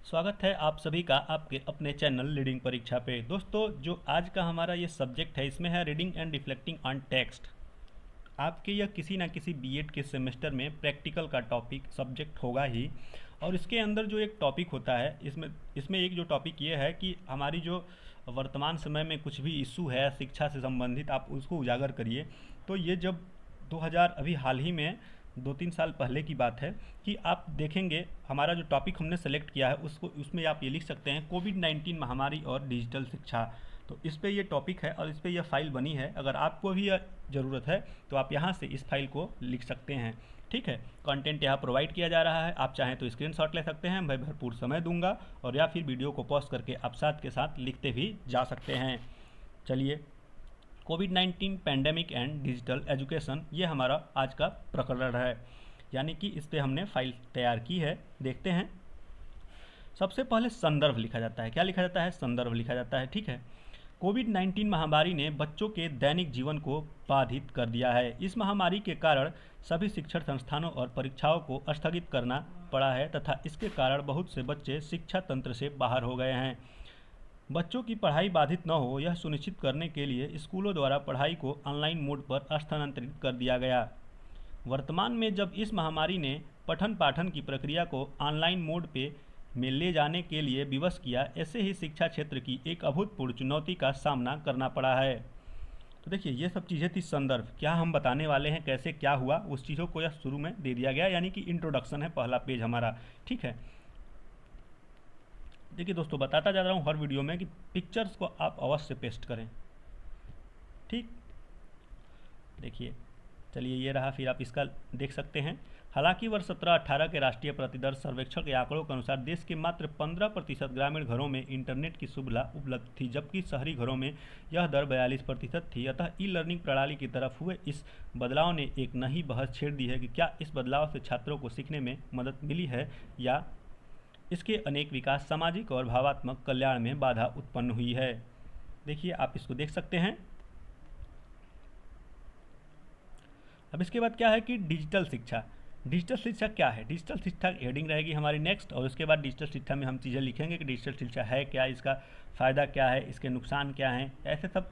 स्वागत है आप सभी का आपके अपने चैनल रीडिंग परीक्षा पे। दोस्तों, जो आज का हमारा ये सब्जेक्ट है इसमें है reading and reflecting on text. आपके यह किसी ना किसी बीएड के सेमेस्टर में प्रैक्टिकल का टॉपिक सब्जेक्ट होगा ही। और इसके अंदर जो एक टॉपिक होता है इसमें इसमें एक जो टॉपिक ये है कि हमारी जो वर्तमान समय में कुछ भी इशू है शिक्षा से संबंधित आप उसको उजागर करिए। तो ये जब 2000 अभी हाल ही में 2-3 साल पहले की बात है कि आप देखेंगे हमारा जो टॉपिक हमने सेलेक्ट किया है उसको उसमें आप ये लिख सकते हैं कोविड-19 महामारी और डिजिटल शिक्षा। तो इस पे ये टॉपिक है और इस पे ये फाइल बनी है। अगर आपको भी ज़रूरत है तो आप यहाँ से इस फाइल को लिख सकते हैं। ठीक है, कंटेंट यहाँ प्रोवाइड किया जा रहा है, आप चाहें तो स्क्रीनशॉट ले सकते हैं, मैं भरपूर समय दूंगा। और या फिर वीडियो को पॉज करके आप साथ के साथ लिखते भी जा सकते हैं। चलिए, कोविड-19 पैंडेमिक एंड डिजिटल एजुकेशन ये हमारा आज का प्रकरण है, यानी कि इस पर हमने फाइल तैयार की है। देखते हैं। सबसे पहले संदर्भ लिखा जाता है। क्या लिखा जाता है? संदर्भ लिखा जाता है। ठीक है। कोविड-19 महामारी ने बच्चों के दैनिक जीवन को बाधित कर दिया है। इस महामारी के कारण सभी शिक्षण संस्थानों और परीक्षाओं को स्थगित करना पड़ा है तथा इसके कारण बहुत से बच्चे शिक्षा तंत्र से बाहर हो गए हैं। बच्चों की पढ़ाई बाधित न हो यह सुनिश्चित करने के लिए स्कूलों द्वारा पढ़ाई को ऑनलाइन मोड पर स्थानांतरित कर दिया गया। वर्तमान में जब इस महामारी ने पठन पाठन की प्रक्रिया को ऑनलाइन मोड पे में ले जाने के लिए विवश किया, ऐसे ही शिक्षा क्षेत्र की एक अभूतपूर्व चुनौती का सामना करना पड़ा है। तो देखिए, ये सब चीज़ें थी संदर्भ। क्या हम बताने वाले हैं, कैसे क्या हुआ, उस चीज़ों को यह शुरू में दे दिया गया, यानी कि इंट्रोडक्शन है पहला पेज हमारा। ठीक है। देखिए दोस्तों, बताता जा रहा हूँ हर वीडियो में कि पिक्चर्स को आप अवश्य पेस्ट करें। ठीक, देखिए, चलिए ये रहा, फिर आप इसका देख सकते हैं। हालांकि वर्ष 17-18 के राष्ट्रीय प्रतिदर सर्वेक्षण के आंकड़ों के अनुसार देश के मात्र 15% ग्रामीण घरों में इंटरनेट की सुविधा उपलब्ध थी, जबकि शहरी घरों में यह दर 42% थी। अतः ई लर्निंग प्रणाली की तरफ हुए इस बदलाव ने एक नई बहस छेड़ दी है कि क्या इस बदलाव से छात्रों को सीखने में मदद मिली है या इसके अनेक विकास, सामाजिक और भावात्मक कल्याण में बाधा उत्पन्न हुई है। देखिए, आप इसको देख सकते हैं। अब इसके बाद क्या है कि डिजिटल शिक्षा। डिजिटल शिक्षा क्या है? डिजिटल शिक्षा हेडिंग रहेगी हमारी नेक्स्ट, और उसके बाद डिजिटल शिक्षा में हम चीज़ें लिखेंगे कि डिजिटल शिक्षा है क्या, इसका फ़ायदा क्या है, इसके नुकसान क्या हैं। ऐसे सब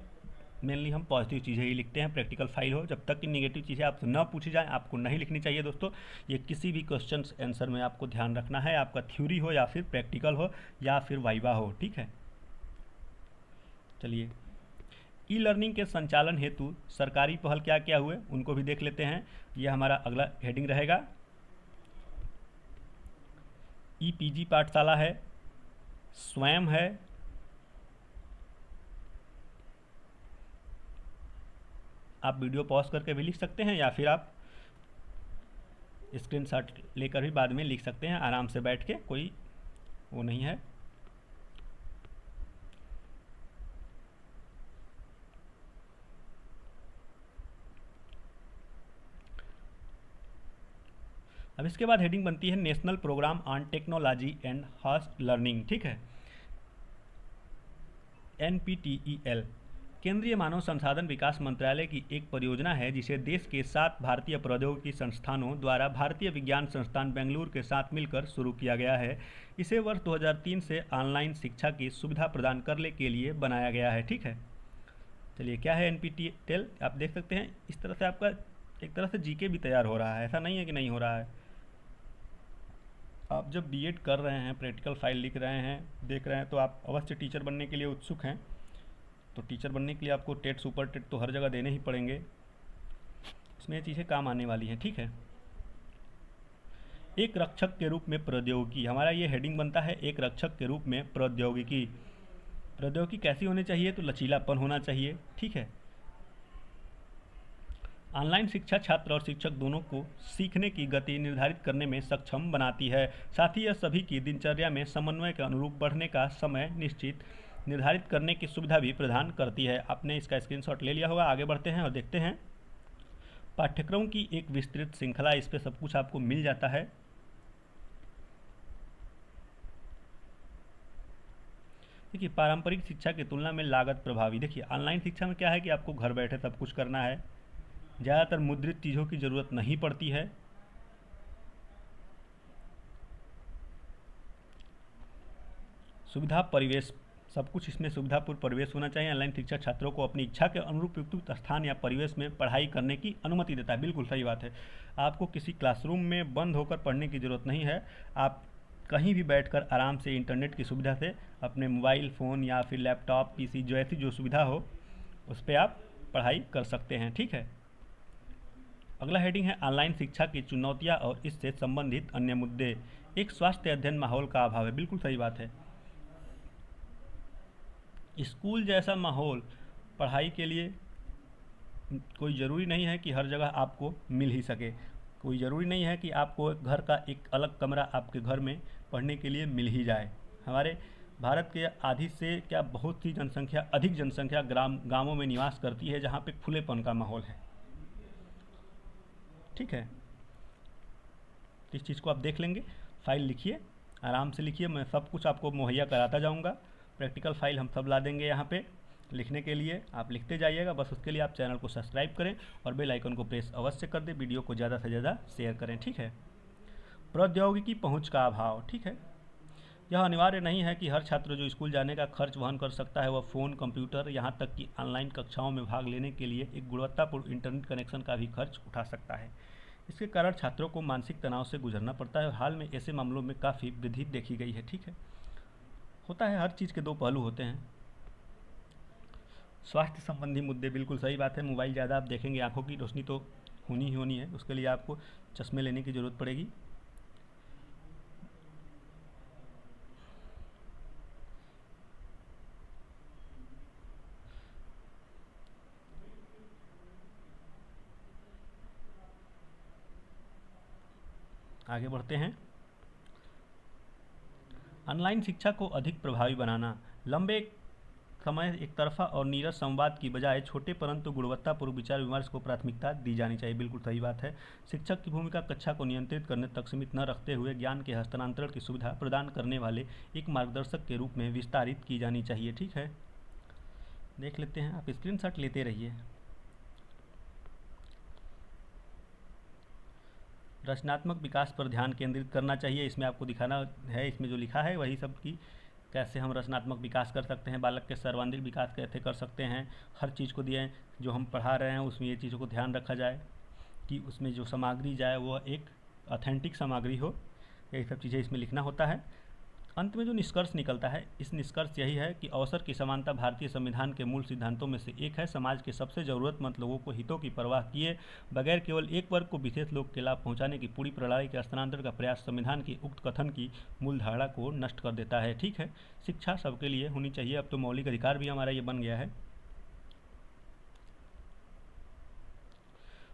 मेनली हम पॉजिटिव चीज़ें ही लिखते हैं, प्रैक्टिकल फाइल हो। जब तक कि निगेटिव चीज़ें आपसे न पूछी जाए आपको नहीं लिखनी चाहिए दोस्तों। ये किसी भी क्वेश्चन आंसर में आपको ध्यान रखना है, आपका थ्योरी हो या फिर प्रैक्टिकल हो या फिर वाइवा हो। ठीक है। चलिए, ई लर्निंग के संचालन हेतु सरकारी पहल क्या क्या हुए उनको भी देख लेते हैं। ये हमारा अगला हेडिंग रहेगा। ई पीजी पाठशाला है, स्वयं है, आप वीडियो पॉज करके भी लिख सकते हैं या फिर आप स्क्रीनशॉट लेकर भी बाद में लिख सकते हैं आराम से बैठ के, कोई वो नहीं है। अब इसके बाद हेडिंग बनती है national programme on technology and fast learning. ठीक है, NPTEL केंद्रीय मानव संसाधन विकास मंत्रालय की एक परियोजना है जिसे देश के 7 भारतीय प्रौद्योगिकी संस्थानों द्वारा भारतीय विज्ञान संस्थान बेंगलुरु के साथ मिलकर शुरू किया गया है। इसे वर्ष 2003 से ऑनलाइन शिक्षा की सुविधा प्रदान करने के लिए बनाया गया है। ठीक है। चलिए, क्या है NPTEL आप देख सकते हैं। इस तरह से आपका एक तरह से जीके भी तैयार हो रहा है, ऐसा नहीं है कि नहीं हो रहा है। आप जब बीएड कर रहे हैं, प्रैक्टिकल फाइल लिख रहे हैं, देख रहे हैं, तो आप अवश्य टीचर बनने के लिए उत्सुक हैं। तो टीचर बनने के लिए आपको टेट, सुपर टेट तो हर जगह देने ही पड़ेंगे। इसमें ये चीज़ें काम आने वाली हैं। ठीक है। एक रक्षक के रूप में प्रौद्योगिकी, हमारा ये हेडिंग बनता है एक रक्षक के रूप में प्रौद्योगिकी। प्रौद्योगिकी कैसी होनी चाहिए? तो लचीलापन होना चाहिए। ठीक है। ऑनलाइन शिक्षा छात्र और शिक्षक दोनों को सीखने की गति निर्धारित करने में सक्षम बनाती है। साथ ही यह सभी की दिनचर्या में समन्वय के अनुरूप बढ़ने का समय निश्चित निर्धारित करने की सुविधा भी प्रदान करती है। आपने इसका स्क्रीनशॉट ले लिया होगा। आगे बढ़ते हैं और देखते हैं। पाठ्यक्रम की एक विस्तृत श्रृंखला, इस पर सब कुछ आपको मिल जाता है। देखिए, पारंपरिक शिक्षा की तुलना में लागत प्रभावी। देखिए, ऑनलाइन शिक्षा में क्या है कि आपको घर बैठे सब कुछ करना है, ज़्यादातर मुद्रित चीज़ों की ज़रूरत नहीं पड़ती है। सुविधा परिवेश, सब कुछ इसमें सुविधापूर्ण परिवेश होना चाहिए। ऑनलाइन शिक्षा छात्रों को अपनी इच्छा के अनुरूप उपयुक्त स्थान या परिवेश में पढ़ाई करने की अनुमति देता है। बिल्कुल सही बात है, आपको किसी क्लासरूम में बंद होकर पढ़ने की ज़रूरत नहीं है। आप कहीं भी बैठकर आराम से इंटरनेट की सुविधा से अपने मोबाइल फ़ोन या फिर लैपटॉप पीसी जो ऐसी जो सुविधा हो उस पर आप पढ़ाई कर सकते हैं। ठीक है, अगला हेडिंग है ऑनलाइन शिक्षा की चुनौतियां और इससे संबंधित अन्य मुद्दे। एक स्वास्थ्य अध्ययन माहौल का अभाव है। बिल्कुल सही बात है, स्कूल जैसा माहौल पढ़ाई के लिए कोई ज़रूरी नहीं है कि हर जगह आपको मिल ही सके। कोई ज़रूरी नहीं है कि आपको घर का एक अलग कमरा आपके घर में पढ़ने के लिए मिल ही जाए। हमारे भारत के आधी से क्या बहुत सी जनसंख्या, अधिक जनसंख्या गांवों में निवास करती है जहाँ पे खुलेपन का माहौल है। ठीक है, इस चीज़ को आप देख लेंगे। फाइल लिखिए, आराम से लिखिए, मैं सब कुछ आपको मुहैया कराता जाऊँगा। प्रैक्टिकल फाइल हम सब ला देंगे यहाँ पे लिखने के लिए, आप लिखते जाइएगा। बस उसके लिए आप चैनल को सब्सक्राइब करें और बेल आइकन को प्रेस अवश्य कर दें। वीडियो को ज़्यादा से ज़्यादा शेयर करें। ठीक है, प्रौद्योगिकी पहुँच का अभाव। ठीक है, यह अनिवार्य नहीं है कि हर छात्र जो स्कूल जाने का खर्च वहन कर सकता है वह फ़ोन, कंप्यूटर, यहाँ तक कि ऑनलाइन कक्षाओं में भाग लेने के लिए एक गुणवत्तापूर्ण इंटरनेट कनेक्शन का भी खर्च उठा सकता है। इसके कारण छात्रों को मानसिक तनाव से गुजरना पड़ता है। हाल में ऐसे मामलों में काफ़ी वृद्धि देखी गई है। ठीक है, होता है, हर चीज़ के दो पहलू होते हैं। स्वास्थ्य संबंधी मुद्दे, बिल्कुल सही बात है। मोबाइल ज़्यादा आप देखेंगे, आंखों की रोशनी तो होनी ही होनी है, उसके लिए आपको चश्मे लेने की ज़रूरत पड़ेगी। आगे बढ़ते हैं। ऑनलाइन शिक्षा को अधिक प्रभावी बनाना। लंबे समय एक तरफा और नीरस संवाद की बजाय छोटे परंतु गुणवत्तापूर्ण विचार विमर्श को प्राथमिकता दी जानी चाहिए। बिल्कुल सही बात है। शिक्षक की भूमिका कक्षा को नियंत्रित करने तक सीमित न रखते हुए ज्ञान के हस्तांतरण की सुविधा प्रदान करने वाले एक मार्गदर्शक के रूप में विस्तारित की जानी चाहिए। ठीक है, देख लेते हैं, आप स्क्रीनशॉट लेते रहिए। रचनात्मक विकास पर ध्यान केंद्रित करना चाहिए। इसमें आपको दिखाना है, इसमें जो लिखा है वही सब की कैसे हम रचनात्मक विकास कर सकते हैं, बालक के सर्वांगीण विकास कैसे कर सकते हैं। हर चीज़ को दिए जो हम पढ़ा रहे हैं उसमें ये चीज़ों को ध्यान रखा जाए कि उसमें जो सामग्री जाए वह एक ऑथेंटिक सामग्री हो। यही सब चीज़ें इसमें लिखना होता है। अंत में जो निष्कर्ष निकलता है, इस निष्कर्ष यही है कि अवसर की समानता भारतीय संविधान के मूल सिद्धांतों में से एक है। समाज के सबसे ज़रूरतमंद लोगों को हितों की परवाह किए बगैर केवल एक वर्ग को विशेष लोग के लाभ पहुंचाने की पूरी प्रणाली के हस्तांतरण का प्रयास संविधान की उक्त कथन की मूल धारणा को नष्ट कर देता है। ठीक है, शिक्षा सबके लिए होनी चाहिए। अब तो मौलिक अधिकार भी हमारा ये बन गया है।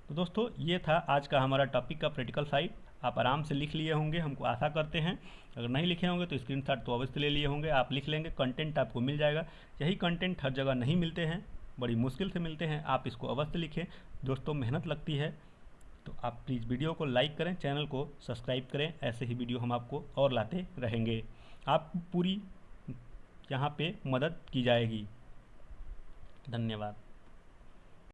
तो दोस्तों, ये था आज का हमारा टॉपिक का प्रैक्टिकल फाइल। आप आराम से लिख लिए होंगे, हमको आशा करते हैं। अगर नहीं लिखे होंगे तो स्क्रीनशॉट तो अवश्य ले लिए होंगे। आप लिख लेंगे, कंटेंट आपको मिल जाएगा। यही कंटेंट हर जगह नहीं मिलते हैं, बड़ी मुश्किल से मिलते हैं। आप इसको अवश्य लिखें दोस्तों, मेहनत लगती है। तो आप प्लीज़ वीडियो को लाइक करें, चैनल को सब्सक्राइब करें। ऐसे ही वीडियो हम आपको और लाते रहेंगे। आपको पूरी यहाँ पे मदद की जाएगी। धन्यवाद।